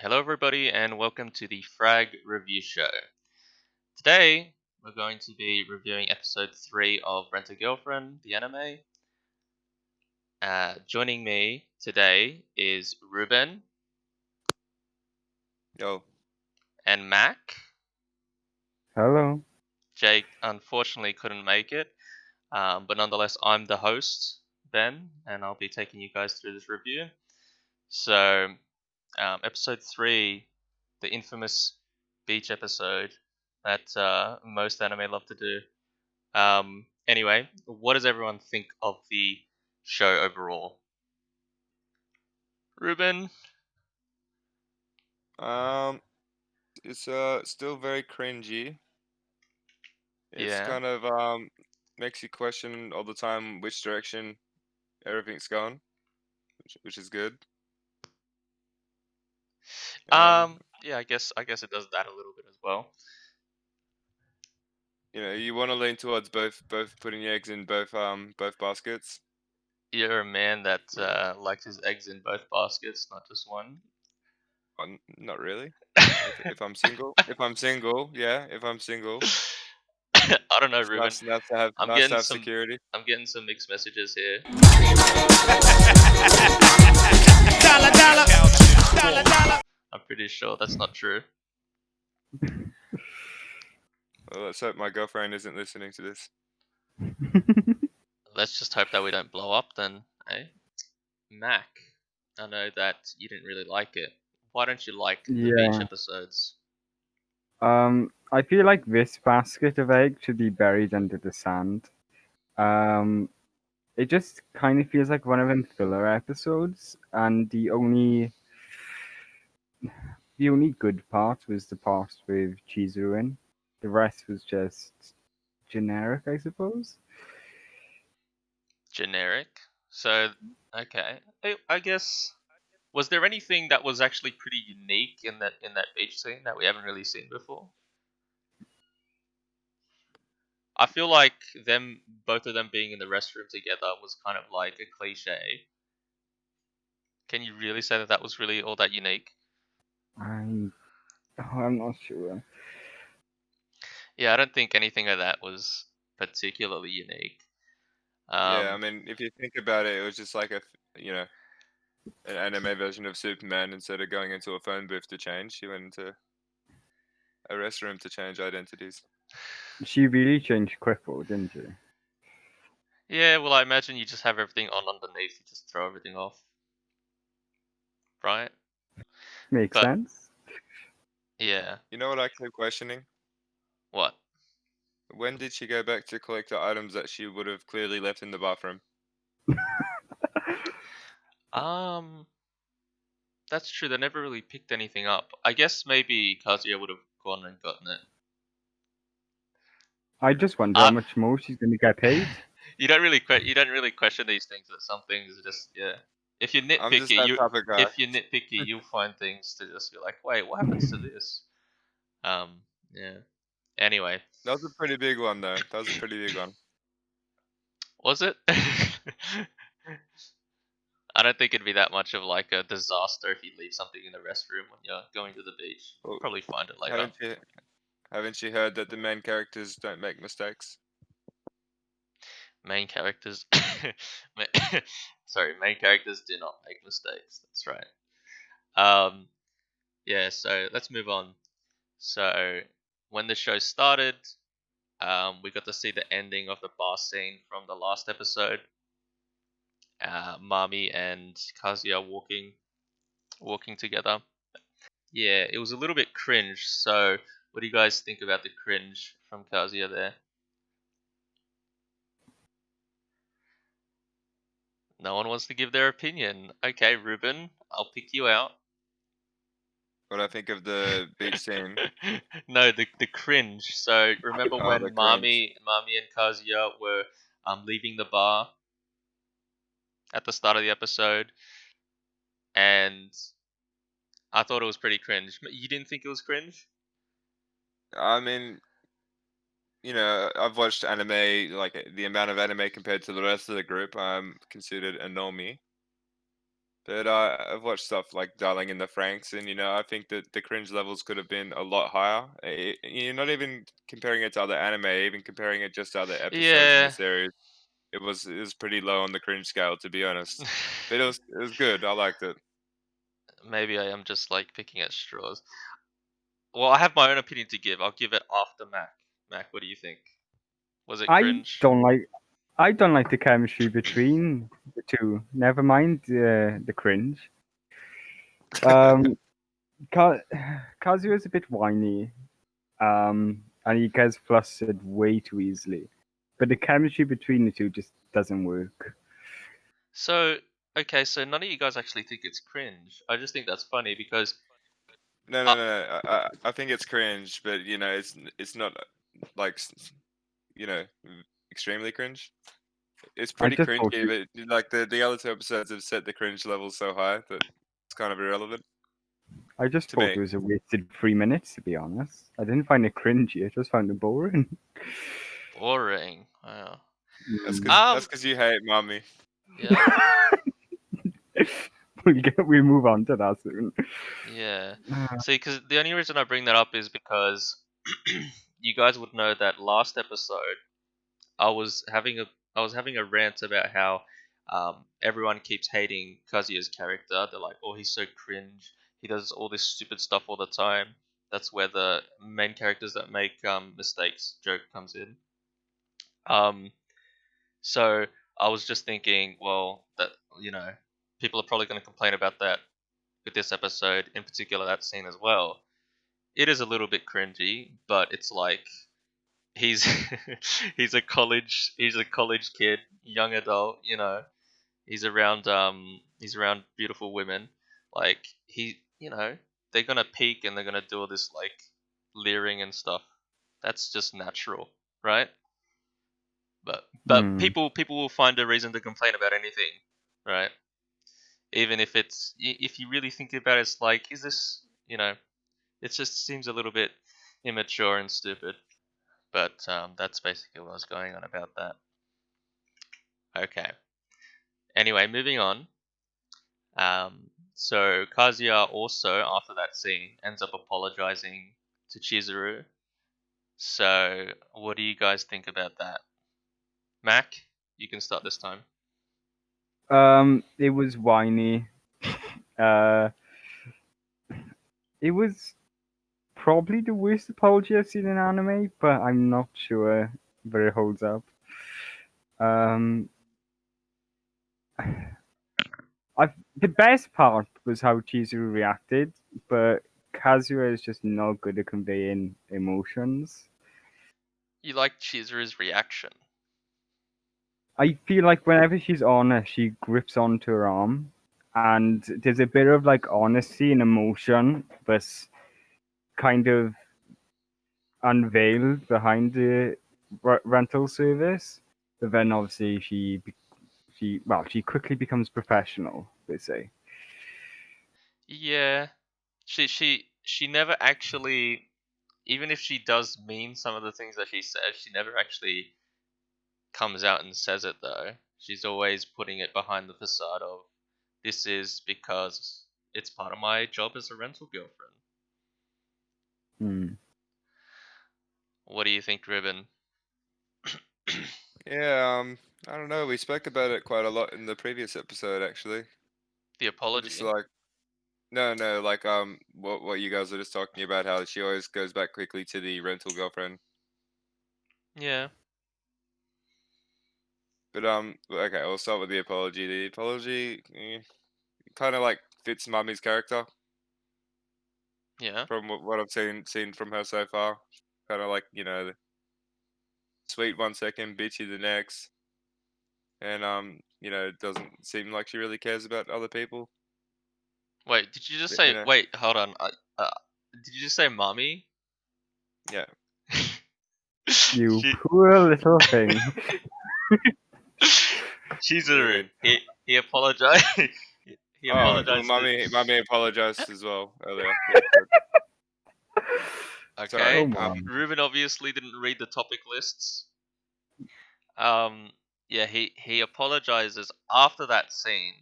Hello, everybody, and welcome to the FRAG review show. Today, we're going to be reviewing episode 3 of Rent a Girlfriend, the anime. Joining me today is Ruben Yo, and Mac. Hello. Jake unfortunately couldn't make it, but nonetheless, I'm the host, Ben, and I'll be taking you guys through this review. So, episode 3, the infamous beach episode that most anime love to do. Anyway, what does everyone think of the show overall? Ruben? um, it's still very cringy. It's Yeah. kind of makes you question all the time which direction everything's going, which is good. And Yeah, I guess it does that a little bit as well. you want to lean towards both putting your eggs in both baskets. You're a man that likes his eggs in both baskets, not just one. Not really. If I'm single, yeah. If I'm single, I don't know, it's Ruben. I'm nice to getting have some security. I'm getting some mixed messages here. I'm pretty sure that's not true. Well, let's hope my girlfriend isn't listening to this. Let's just hope that we don't blow up then, eh? Mac, I know that you didn't really like it. Why don't you like the beach Yeah. episodes? I feel like this basket of eggs should be buried under the sand. Um, it just kind of feels like one of them filler episodes, and the only good part was the part with Chizuru. The rest was just generic, I suppose. Generic. So, okay. I guess was there anything that was actually pretty unique in that beach scene that we haven't really seen before? I feel like both of them being in the restroom together was kind of like a cliche. Can you really say that that was really all that unique? I'm not sure. Yeah, I don't think anything of that was particularly unique. Yeah, I Um, mean, if you think about it, it was just like an anime version of Superman. Instead of going into a phone booth to change, she went into a restroom to change identities. She really changed quickly, didn't she? yeah, well, I imagine you just have everything on underneath. You just throw everything off, right? Makes But sense. yeah, You know what I keep questioning? what? When did she go back to collect the items that she would have clearly left in the bathroom? Um, that's true. They never really picked anything up. I guess maybe Kazuya would have gone and gotten it. I just wonder how Uh, much more she's going to get paid. you don't really question these things, but some things are just yeah. If you're I'm just nitpicky, that type of guy. you'll find things to just be like, wait, what happens to this? Yeah. Anyway, That was a pretty big one, though. That was a pretty big one. was it? I don't think it'd be that much of like a disaster if you leave something in the restroom when you're going to the beach. You'll Well, probably find it later. haven't you haven't you heard that the main characters don't make mistakes? Main characters, sorry, main characters do not make mistakes. That's right. Um, yeah. So let's move on. So when the show started, we got to see the ending of the bar scene from the last episode. Mami and Kazuya walking together. Yeah, it was a little bit cringe. So, what do you guys think about the cringe from Kazuya there? No one wants to give their opinion. Okay, Ruben, I'll pick you out. What I think of the beach scene. No, the cringe. So remember Oh, the when cringe. Mami and Kazuya were leaving the bar at the start of the episode, and I thought it was pretty cringe. You didn't think it was cringe? I mean, I've watched anime, like the amount of anime compared to the rest of the group. I'm considered a normie, But I've watched stuff like Darling in the Franxx, and I think that the cringe levels could have been a lot higher. You're not even comparing it to other anime, even comparing it just to other episodes in the Yeah. series. It was pretty low on the cringe scale, to be honest. But it was good. I liked it. Maybe I am just like picking at straws. Well, I have my own opinion to give. I'll give it after Mac. Mac, what do you think? Was it I cringe? don't like I don't like the chemistry between the two. Never mind the cringe. Um, Kazuo is a bit whiny, and he gets flustered way too easily. But the chemistry between the two just doesn't work. So, okay, so none of you guys actually think it's cringe. I just think that's funny because No, no, uh, no, no. I think it's cringe, but it's not like extremely cringe. It's I pretty just thought cringy, but like the other two episodes have set the cringe level so high that it's kind of irrelevant to it me. was a wasted 3 minutes, to be honest. I didn't find it cringy. I just found it boring. boring. Wow. That's Mm. because that's because you hate mommy. Yeah. We'll move on to that soon. Yeah. Uh, See, because the only reason I bring that up is because you guys would know that last episode I was having a I was having a rant about how everyone keeps hating Kazuya's character. They're like, "Oh, he's so cringe. He does all this stupid stuff all the time." That's where the main characters that make mistakes joke comes in. Um, so I was just thinking, well, that you know, people are probably going to complain about that with this episode, in particular that scene as well. It is a little bit cringy, but it's like he's he's a college kid, young adult, he's around beautiful women. Like they're gonna peak and they're gonna do all this like leering and stuff. That's just natural, right? But hmm. people will find a reason to complain about anything, right? Even if if you really think about it, it's like, is this, it just seems a little bit immature and stupid. But that's basically what was going on about that. Okay. Anyway, moving on. So Kazuya also, after that scene, ends up apologizing to Chizuru. So, what do you guys think about that? Mac, you can start this time. It was whiny. Uh, it was probably the worst apology I've seen in anime, but I'm not sure whether it holds up. Um, the best part was how Chizuru reacted, but Kazuya is just not good at conveying emotions. You like Chizuru's reaction. I feel like whenever she's on her, she grips onto her arm, and there's a bit of like honesty and emotion that's kind of unveiled behind the rental service. But then obviously she quickly becomes professional. They say. Yeah, she never actually, even if she does mean some of the things that she says, she never actually comes out and says it though. She's always putting it behind the facade of, this is because it's part of my job as a rental girlfriend. Hmm. What do you think, Ribbon? Yeah, I don't know. We spoke about it quite a lot in the previous episode, actually. The We're just apology? like, no, no, like what you guys were just talking about, how she always goes back quickly to the rental girlfriend. Yeah. But okay, we'll start with the apology. The apology kind of like fits Mummy's character Yeah. from what I've seen from her so far. Kind of like the sweet 1 second, bitchy the next, and it doesn't seem like she really cares about other people. Wait, did you just But, say? Wait, hold on. Did you just say mommy? yeah. You she, poor little thing. What do you Chizuru. mean? He apologized. he Oh, well, apologized to. mommy apologized as well earlier. Yeah, but sorry. Oh Okay. my. Ruben obviously didn't read the topic lists. Um. Yeah. He apologizes after that scene.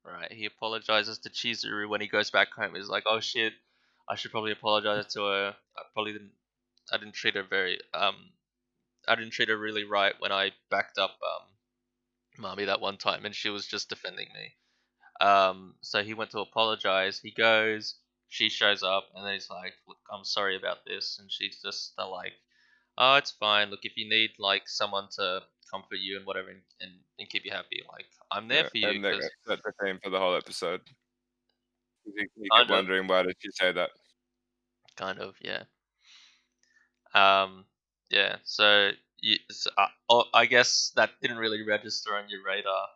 right? He apologizes to Chizuru when he goes back home. He's like, "Oh shit, I should probably apologize to her. I didn't treat her I didn't treat her really right when I backed up Mami that one time, and she was just defending me." So he went to apologize. He goes, she shows up, and then he's like, "Look, I'm sorry about this," and she's just like, "Oh, it's fine. Look, if you need like someone to comfort you and whatever, and keep you happy, like I'm there Yeah, for you." and that Because set the theme for the whole episode. He kept kind of, wondering why did she say that. yeah. Um, yeah. I guess that didn't really register on your radar,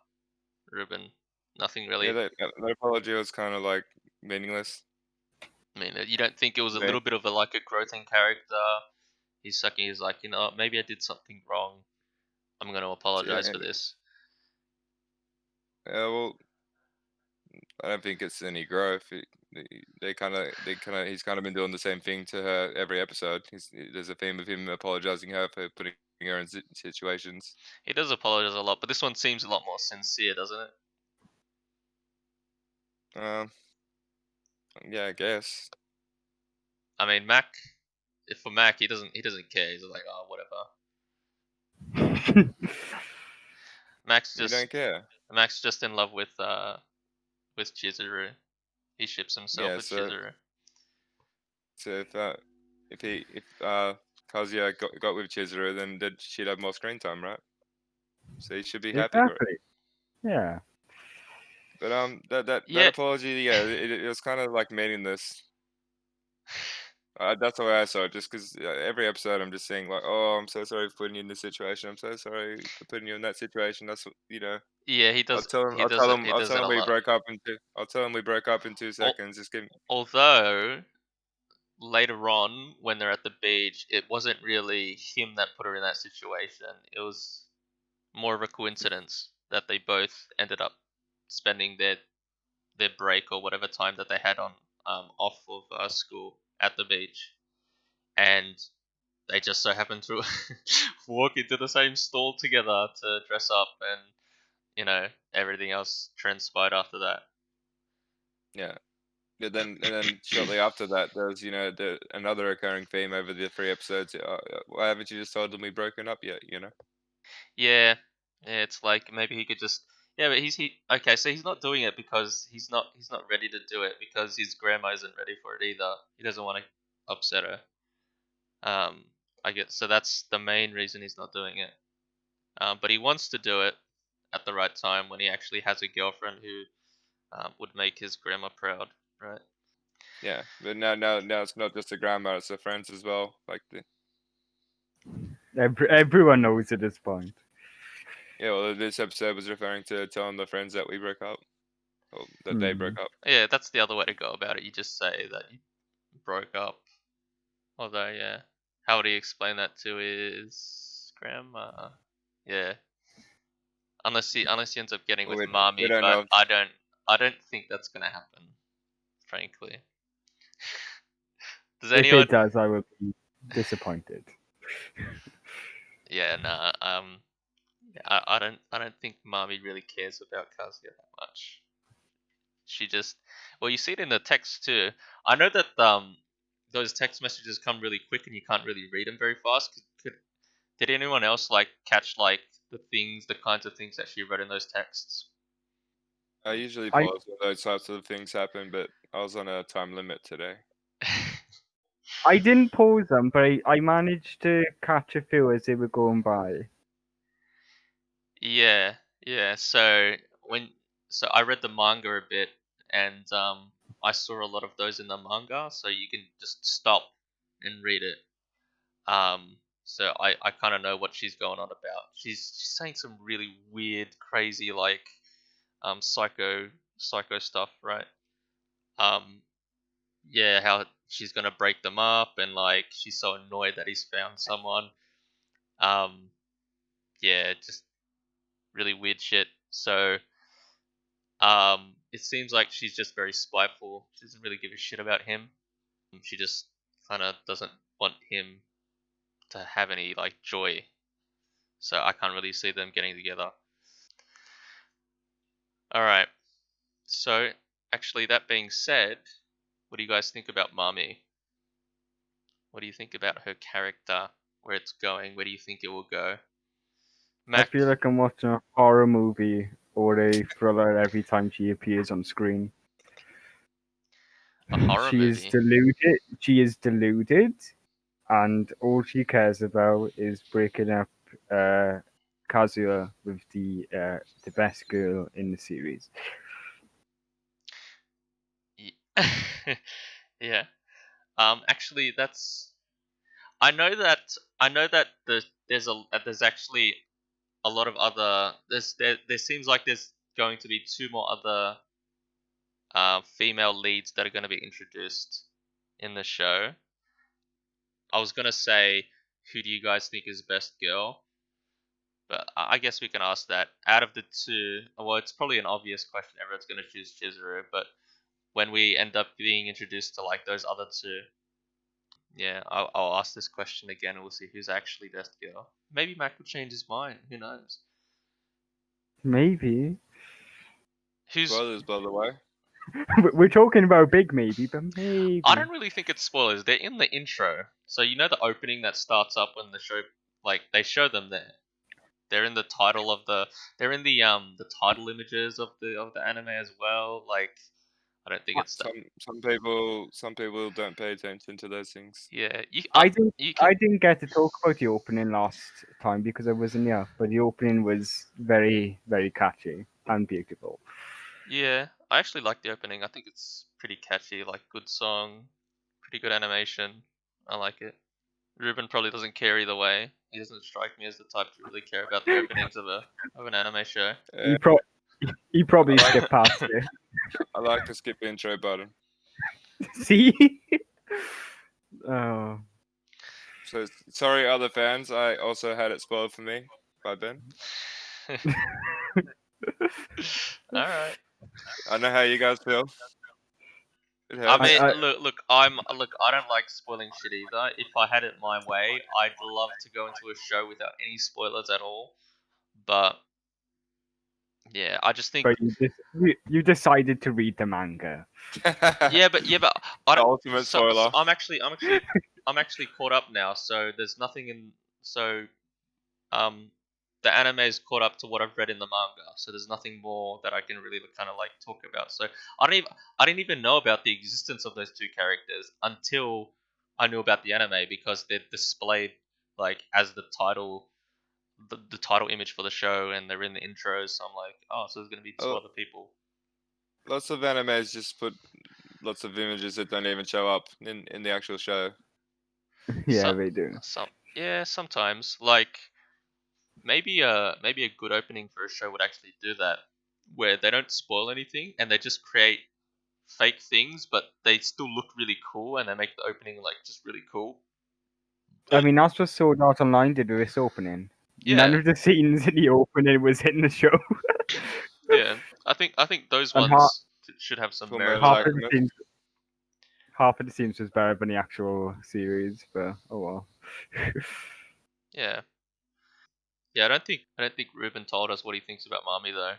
Ruben. Nothing Yeah, really. that apology was kind of like meaningless I mean, you don't think it was to a me. little bit of like a growth in character? He's sucking. He's like, maybe I did something wrong. I'm going to Yeah, apologize for this. yeah, well, I don't think it's any growth. He's kind of been doing the same thing to her every episode. There's a theme of him apologizing her for putting her in situations. He does apologize a lot, but this one seems a lot more sincere, doesn't it? Um, yeah, I guess. I mean, Mac. If for Mac, he doesn't care. He's like, oh, whatever. Mac's You just don't care. Mac's just in love with Chizuru. He ships himself Yeah, with Chizuru. so if Kazuya got with Chizuru, then she'd have more screen time, right? So he should be happy for it. Exactly. Yeah. But that Yeah, apology, yeah, it was kind of like meaningless. That's the way I saw it. Just because every episode I'm just saying like, oh, I'm so sorry for putting you in this situation. I'm so sorry for putting you in that situation. That's what yeah. He does. He does it. He I'll does tell it him a we lot. broke up in two. I'll tell him we broke up in 2 seconds. Just give me. Although later on, when they're at the beach, it wasn't really him that put her in that situation. It was more of a coincidence that they both ended up spending their break or whatever time that they had on off of school at the beach, and they just so happened to walk into the same stall together to dress up, and everything else transpired after that. Yeah. And then shortly after that, there's another recurring theme over the 3 episodes. Why haven't you just told them we broken up yet? Yeah, yeah. It's like maybe he could just. Yeah, but okay. So he's not doing it because he's not ready to do it because his grandma isn't ready for it either. He doesn't want to upset her. Um, I guess so. That's the main reason he's not doing it. But he wants to do it at the right time when he actually has a girlfriend who would make his grandma proud, right? Yeah, but now it's not just the grandma; it's the friends as well. Like Everyone knows at this point. yeah, well, this episode was referring to telling the friends that we broke up, or that they Hmm. broke up. Yeah, that's the other way to go about it. You just say that you broke up. Although, yeah, how would he explain that to his grandma? Yeah, unless he ends up getting Well, with we mommy, don't but know. I don't think that's gonna happen, frankly. Does If anyone? it does, I will be disappointed. Yeah, nah. I don't think mommy really cares about Kazuya that much. She just, well, you see it in the text too. I know that those text messages come really quick and you can't really read them very fast. Did anyone else like catch like the kinds of things that she wrote in those texts? I usually I pause when those types of things happen, but I was on a time limit today. I didn't pause them, but I managed to catch a few as they were going by. Yeah, yeah. So I read the manga a bit, and I saw a lot of those in the manga, so you can just stop and read it. So I kind of know what she's going on about. She's saying some really weird, crazy, like psycho stuff, right? Um, yeah, how she's gonna break them up, and like she's so annoyed that he's found someone. Um, yeah, just really weird shit. So it seems like she's just very spiteful. She doesn't really give a shit about him. She just kind of doesn't want him to have any like joy. So I can't really see them getting together. All right. So, actually, that being said, what do you guys think about Mami? What do you think about her character? Where it's going? Where do you think it will go? I Mac, feel like I'm watching a horror movie or a thriller every time she appears on screen. a horror She is movie. deluded. She is deluded, and all she cares about is breaking up Kazuya with the best girl in the series. Yeah. Actually, that's. I know that. There's actually a lot of other. There seems like there's going to be two more other female leads that are going to be introduced in the show. I was gonna say, who do you guys think is best girl? But I guess we can ask that. Out of the two, well, it's probably an obvious question. Everyone's gonna choose Chizuru, but when we end up being introduced to like those other two, yeah, I'll ask this question again, and we'll see who's actually best girl. Maybe Mac will change his mind. Who knows? Maybe Who's? Spoilers, by the way. we're talking about big maybe, but maybe. I don't really think it's spoilers. They're in the intro, so you know the opening that starts up when the show, like they show them there. They're in the title of the. They're in the title images of the anime as well. Like I don't think it's that. Some people don't pay attention to those things. Yeah, I didn't. you can. I didn't get to talk about the opening last time because I wasn't here. But the opening was very, very catchy and beautiful. Yeah, I actually like the opening. I think it's pretty catchy. Like good song, pretty good animation. I like it. Ruben probably doesn't care either way. He doesn't strike me as the type to really care about the openings of an anime show. He pro. He probably I like- skipped past it. I like to skip the intro button. See. Oh. So sorry, other fans. I also had it spoiled for me by Ben. All right. I know how you guys feel. It I hurts. mean, I- look. I don't like spoiling shit either. If I had it my way, I'd love to go into a show without any spoilers at all. But yeah, I just think But you decided to read the manga. yeah, but I The don't. ultimate spoiler. I'm actually caught up now. So there's nothing in. So um, the anime is caught up to what I've read in the manga. So there's nothing more that I can really kind of like talk about. So I didn't even know about the existence of those two characters until I knew about the anime because they're displayed like as the title image for the show, and they're in the intros. So I'm like, oh, so there's gonna be two Oh, other people. lots of animes just put lots of images that don't even show up in the actual show. Yeah, So, they do. yeah, sometimes like maybe a good opening for a show would actually do that, where they don't spoil anything and they just create fake things, but they still look really cool and they make the opening like just really cool. I mean, that's what Sword Art Online did with this opening. None Yeah, of the scenes in the opening was in the show, yeah. I think those and ones should have some Full merit Metal to half it. of the Alchemist. scenes, half of the scenes was better than the actual series. But oh well. Yeah, yeah. I don't think Ruben told us what he thinks about Mami though.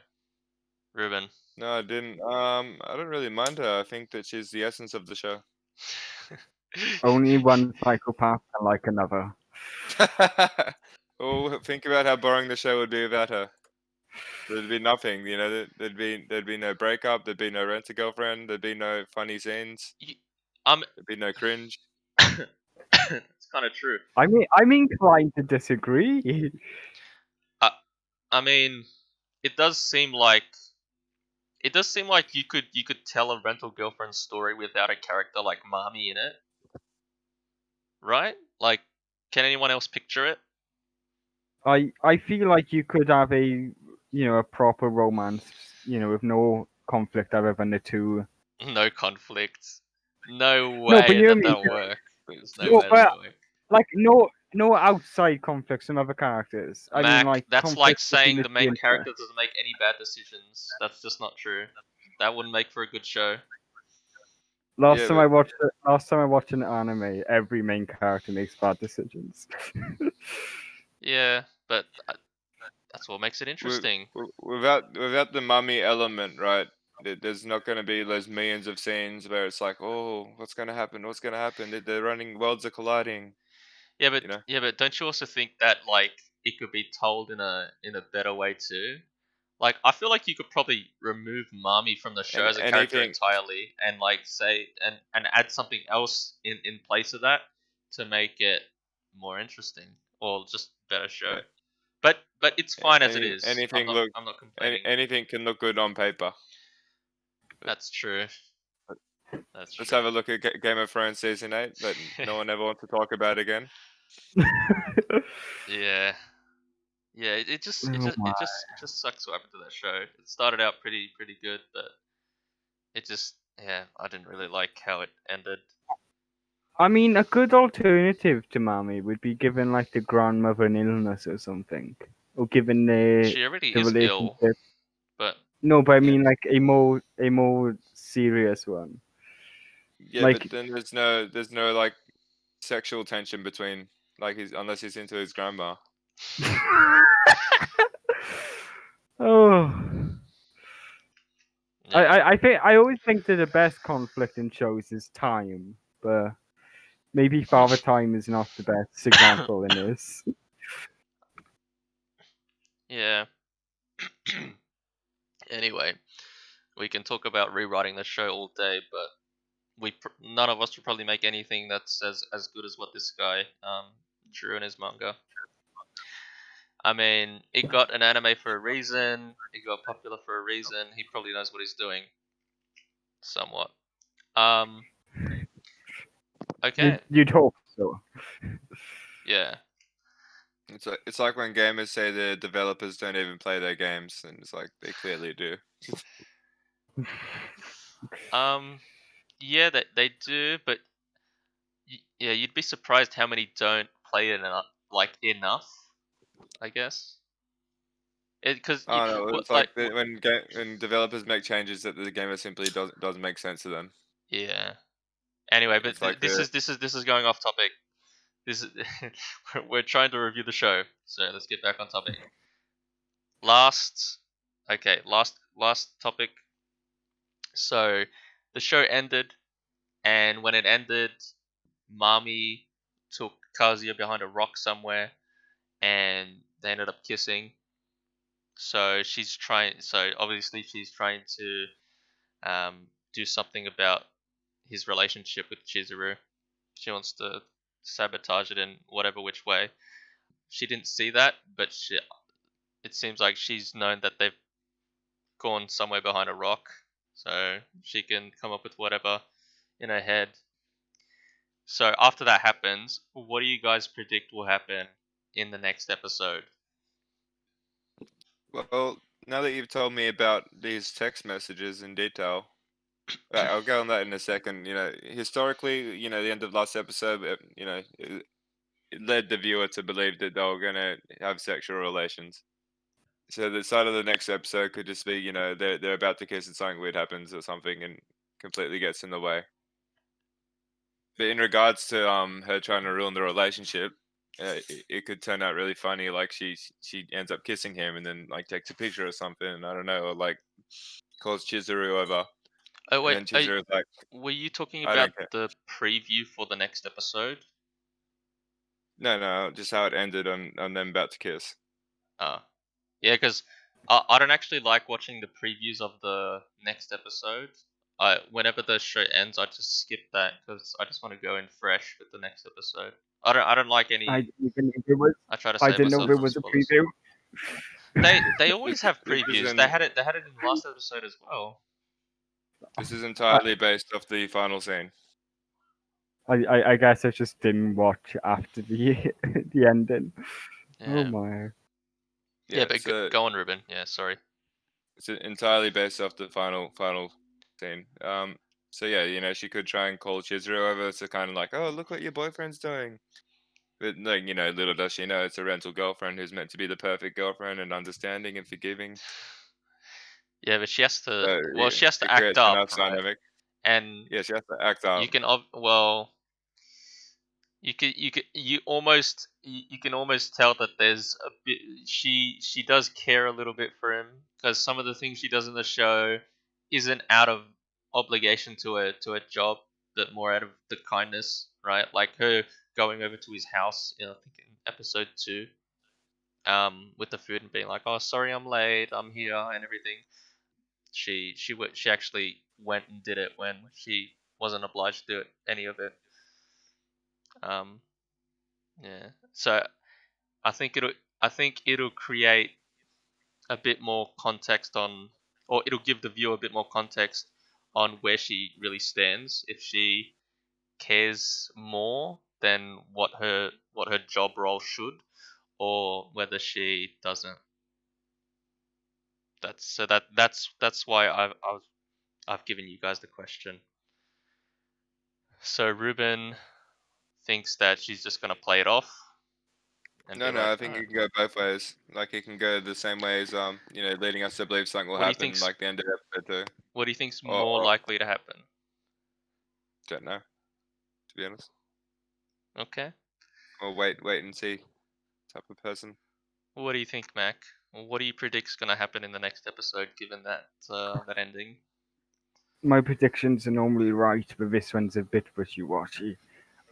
Ruben. No, I didn't. I don't really mind her. I think that she's the essence of the show. Only one psychopath can like another. Oh, think about how boring the show would be without her. There'd be nothing, There'd be no breakup. There'd be no rent a girlfriend. There'd be no funny scenes. You- um, There'd be no cringe. it's kind of true. I'm inclined to disagree. I, I mean, it does seem like you could tell a rental girlfriend story without a character like Mami in it, right? Like, can anyone else picture it? I feel like you could have a proper romance, with no conflict other than the two. No conflict. No No, but way you know that what I mean. that'll work. There's no No, way but that'll work. like no outside conflicts from other characters. I mean, Mac, like that's like conflicts between saying the the two main character interests. doesn't make any bad decisions. That's just not true. That wouldn't make for a good show. Yeah, but Last time I watched an anime, every main character makes bad decisions. Yeah, but that's what makes it wi- interesting. without the mummy element, right? there's not going to be those millions of scenes where it's like, oh, what's going to happen? What's going to happen? They're running, worlds are colliding. Yeah, but You know, don't you also think that like it could be told in a better way too? Like I feel like you could probably remove Marmy from the show and as a character anything, entirely and like say and add something else in place of that to make it more interesting or just better show. uh, But it's fine as it is. anything look, I'm not complaining. anything can look good on paper. But That's true. That's let's true. have a look at Game of Thrones season 8 that no one ever wants to talk about again. Yeah. Yeah, Oh my. it just sucks what happened to that show. It started out pretty good, but it just yeah, I didn't really like how it ended. I mean, a good alternative to Mommy would be given like the grandmother an illness or something, or given She already the is ill, relationship. but No, but I Yeah, mean like a more serious one. yeah, but Like, then there's no like sexual tension between like he's unless he's into his grandma. oh, yeah. I think I always think that the best conflict in shows is time, but maybe Father Time is not the best example in this. Yeah. Anyway, we can talk about rewriting the show all day, but none of us will probably make anything that's as good as what this guy drew in his manga. I mean, it got an anime for a reason. It got popular for a reason. He probably knows what he's doing, somewhat. Um. Okay. You'd hope so. Yeah. It's like when gamers say the developers don't even play their games, and it's like they clearly do. Um. Yeah, they do, but yeah, you'd be surprised how many don't play it like enough. I guess. Because you Oh no, what it's like like what, when developers make changes that the gamer simply doesn't make sense to them. yeah. Anyway, but It's like this is going off topic. This is we're trying to review the show, so let's get back on topic. Last, okay, last topic. So the show ended, and when it ended, Mami took Kazuya behind a rock somewhere, and they ended up kissing. So she's trying. So obviously she's trying to do something about his relationship with Chizuru. She wants to sabotage it in whatever which way. She didn't see that, but it seems like she's known that they've gone somewhere behind a rock, so she can come up with whatever in her head. So after that happens, what do you guys predict will happen in the next episode? well, now that you've told me about these text messages in detail, I'll go on that in a second. You know, historically, you know, the end of last episode, you know, it led the viewer to believe that they were gonna have sexual relations. So the start of the next episode could just be, you know, they're about to kiss and something weird happens or something and completely gets in the way. But in regards to her trying to ruin the relationship, it could turn out really funny. Like she ends up kissing him and then like takes a picture or something. I don't know, or like calls Chizuru over, Oh and wait, then Chizuru's like, were you talking I about don't care. the preview for the next episode? No, no, just how it ended on them about to kiss. Ah, yeah, because I don't actually like watching the previews of the next episode. Whenever the show ends, I just skip that because I just want to go in fresh with the next episode. I don't like I any. didn't even know there was. I try to I save didn't know myself there from was a spoilers. preview. They This, always have this previews. isn't They had it in the last episode as well. this is I, entirely based off the final scene. I guess I just didn't watch after the the ending. Oh Yeah. my. Yeah, Yeah, but so go on, Ruben. Yeah, sorry. it's entirely based off the final scene. So yeah, you know, she could try and call Chizuru over to kind of like, oh, look what your boyfriend's doing. But like, you know, little does she know it's a rental girlfriend who's meant to be the perfect girlfriend and understanding and forgiving. Yeah, but she has to. So Well, yeah, she has to it act creates a up, nice right? dynamic. And Yeah, she has to act up. you can. Well, you can almost tell that there's a bit. She does care a little bit for him because some of the things she does in the show. isn't out of obligation to a job, but more out of the kindness, right? Like her going over to his house, I think in episode 2, with the food and being like, "Oh, sorry, I'm late. I'm here," and everything. She actually went and did it when she wasn't obliged to do any of it. Um, yeah. So I think it'll create a bit more context on, or it'll give the viewer a bit more context on where she really stands, if she cares more than what her job role should, or whether she doesn't. That's why I've given you guys the question. So Ruben thinks that she's just gonna play it off and be No, like, no, I think oh, it can go both ways. Like it can go the same way as leading us to believe something will what do you happen, think's like the end of episode 2. what do you think's more Or likely to happen? don't know, to be honest. Okay. Or wait and see type of person. What do you think, Mac? What do you predict's gonna happen in the next episode, given that ending? My predictions are normally right, but this one's a bit wishy-washy.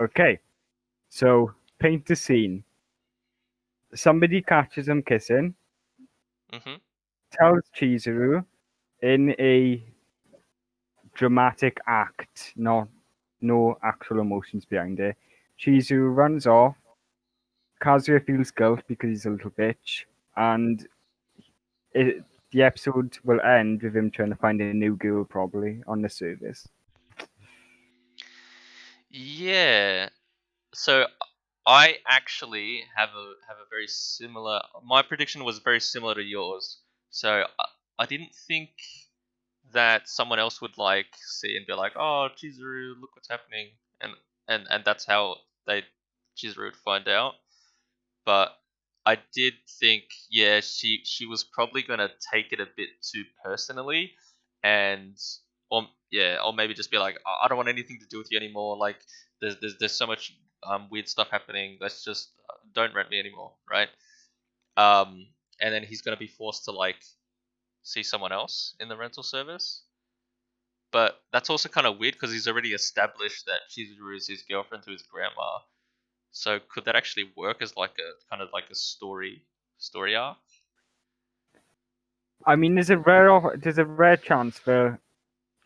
Okay, so paint the scene. Somebody catches them kissing, Mm-hmm. tells Chizuru in a dramatic act, no actual emotions behind it. Chizuru runs off. Kazuya feels guilt because he's a little bitch, and the episode will end with him trying to find a new girl, probably on the service. Yeah. So I actually have a very similar. My prediction was very similar to yours. So I didn't think that someone else would like see and be like, "Oh, Chizuru, look what's happening," and and that's how they Chizuru would find out. But I did think, yeah, she was probably gonna take it a bit too personally, and or maybe just be like, I don't want anything to do with you anymore. Like, there's so much weird stuff happening. Let's just don't rent me anymore, right? Um, and then he's gonna be forced to like see someone else in the rental service. But that's also kind of weird because he's already established that Chizuru is his girlfriend to his grandma. So could that actually work as like a kind of like a story arc? I mean, there's a rare chance for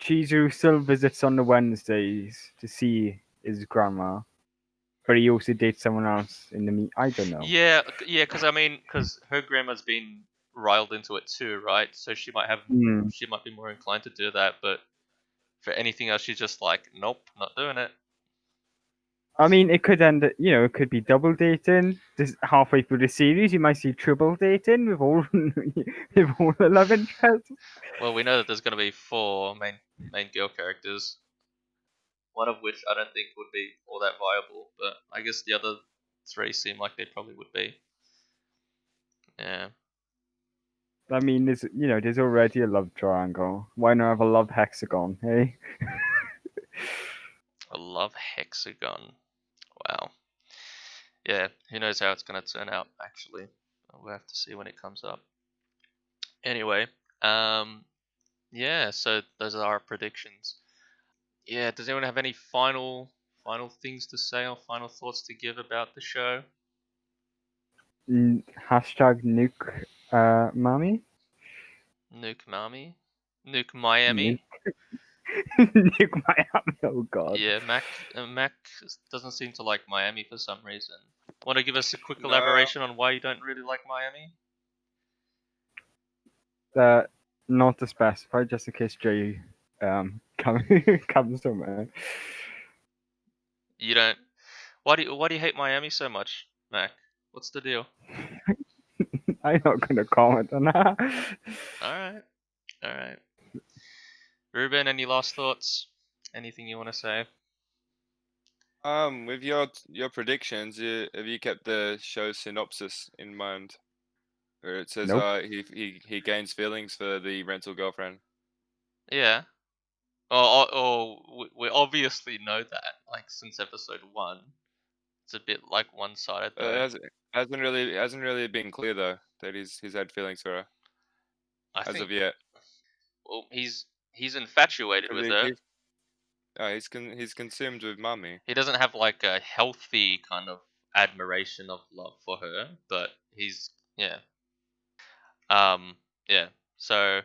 Chizuru still visits on the Wednesdays to see his grandma, but he also dates someone else in the meet. I don't know. Yeah, yeah, because I mean, because her grandma's been riled into it too, right? So Hmm. she might be more inclined to do that, but for anything else, she's just like, nope, not doing it. I mean, it could end. It could be double dating. Just halfway through the series, you might see triple dating with all with all the love interests. Well, we know that there's going to be 4 main girl characters, one of which I don't think would be all that viable, but I guess the other 3 seem like they probably would be. Yeah, I mean, there's already a love triangle. Why not have a love hexagon? Hey. a love hexagon. Wow. Yeah, who knows how it's going to turn out, actually. We'll have to see when it comes up. Anyway, yeah, so those are our predictions. Yeah, does anyone have any final things to say or final thoughts to give about the show? Hashtag nuke, mommy. Nuke Mami? Nuke Nuke, Miami? nuke Miami. Oh God. Yeah, Mac doesn't seem to like Miami for some reason. Want to give us a quick No, elaboration on why you don't really like Miami? Uh, not to specify, just in case Jay comes comes to me. You don't. Why do you hate Miami so much, Mac? What's the deal? I'm not gonna comment on that. All right, all right. Ruben, any last thoughts? Anything you want to say? with your predictions, have you kept the show synopsis in mind, where it says Nope. he gains feelings for the rental girlfriend? Yeah. We obviously know that, like since episode 1. It's a bit like one-sided It though. hasn't really been clear though that he's had feelings for her I as think. of yet. Well, he's infatuated 'Cause with her. he's consumed with Mummy. He doesn't have like a healthy kind of admiration of love for her, but he's yeah. Um yeah. So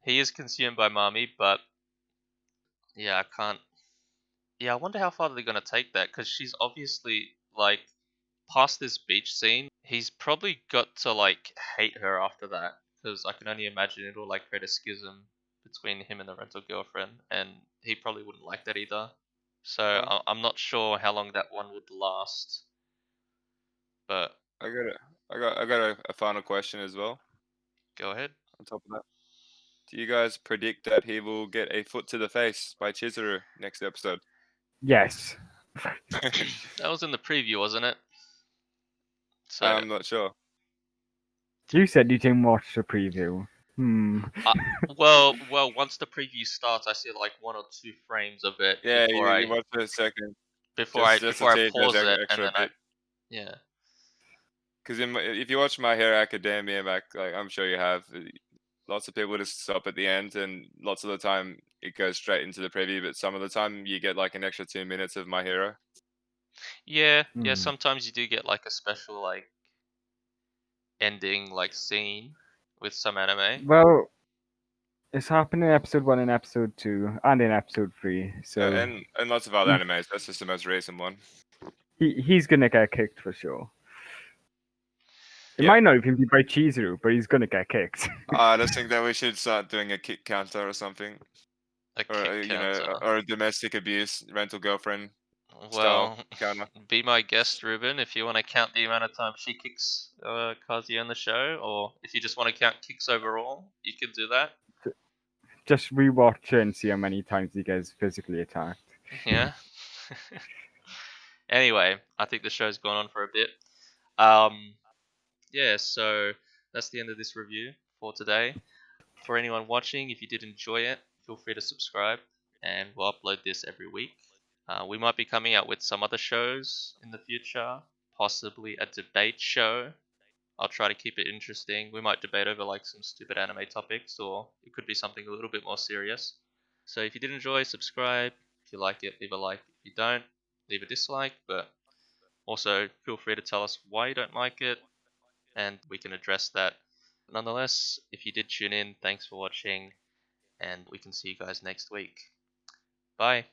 he is consumed by Mommy, but yeah, I can't. Yeah, I wonder how far they're gonna take that because she's obviously like past this beach scene. He's probably got to like hate her after that because I can only imagine it'll like create a schism between him and the rental girlfriend, and he probably wouldn't like that either. So Well, I'm not sure how long that one would last, but I got a final question as well. go ahead. On top of that, do you guys predict that he will get a foot to the face by Chizuru next episode? Yes. That was in the preview, wasn't it? So I'm not sure. You said you didn't watch the preview. uh, well, once the preview starts, I see like one or two frames of it Yeah, you watch for a second, just to before I see if there's pause an it, and extra then I bit. yeah. Because if you watch My Hero Academia back, like I'm sure you have, lots of people just stop at the end, and lots of the time it goes straight into the preview. But some of the time you get like an extra 2 minutes of My Hero. Yeah, yeah. Hmm. Sometimes you do get like a special like ending like scene with some anime. Well, it's happening in episode 1 and episode 2 and in episode 3. So And lots of other he, animes. That's just the most recent one. he's gonna get kicked for sure. It Yeah. might not even be by Chizuru, but he's gonna get kicked. I just think that we should start doing a kick counter or something, A or kick counter. or a domestic abuse rental girlfriend style Well, counter. be my guest, Ruben, if you want to count the amount of time she kicks Kazuya on the show, or if you just want to count kicks overall, you can do that. Just rewatch it and see how many times he gets physically attacked. Yeah. Anyway, I think the show's gone on for a bit. Um, yeah, so that's the end of this review for today. For anyone watching, if you did enjoy it, feel free to subscribe, and we'll upload this every week. We might be coming out with some other shows in the future, possibly a debate show. I'll try to keep it interesting. We might debate over like some stupid anime topics, or it could be something a little bit more serious. So if you did enjoy, subscribe. If you like it, leave a like. If you don't, leave a dislike. But also feel free to tell us why you don't like it, and we can address that. Nonetheless, if you did tune in, thanks for watching, and we can see you guys next week. Bye.